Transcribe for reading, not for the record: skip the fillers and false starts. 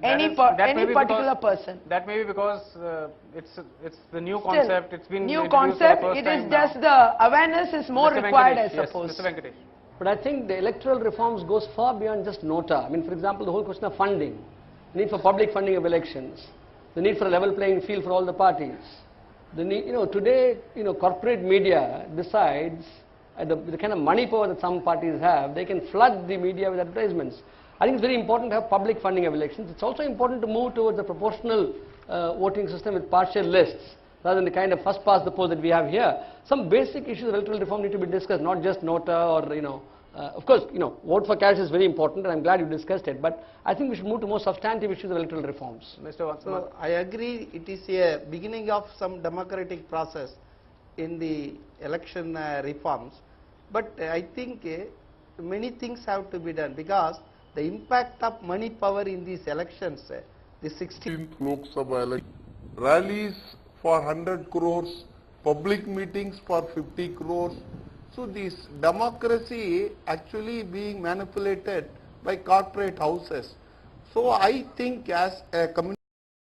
Any particular person. That may be because it's the new Still, concept. It's been new introduced for the concept. first It is time just now. the awareness is more Mr. required, Venkatesh, I suppose. Yes, Mr. Venkatesh. But I think the electoral reforms goes far beyond just nota. I mean, for example, the whole question of funding, the need for public funding of elections, the need for a level playing field for all the parties. The need, today, corporate media decides the kind of money power that some parties have, they can flood the media with advertisements. I think it's very important to have public funding of elections. It's also important to move towards a proportional voting system with partial lists, rather than the kind of first past the post that we have here. Some basic issues of electoral reform need to be discussed, not just nota or, of course, vote for cash is very important, and I'm glad you discussed it, but I think we should move to more substantive issues of electoral reforms. Mr. So Vatsman. I agree, it is a beginning of some democratic process in the election reforms, but I think many things have to be done, because the impact of money power in these elections, the 16th Lok Sabha election, rallies for 100 crores, public meetings for 50 crores. So this democracy actually being manipulated by corporate houses. So I think as a community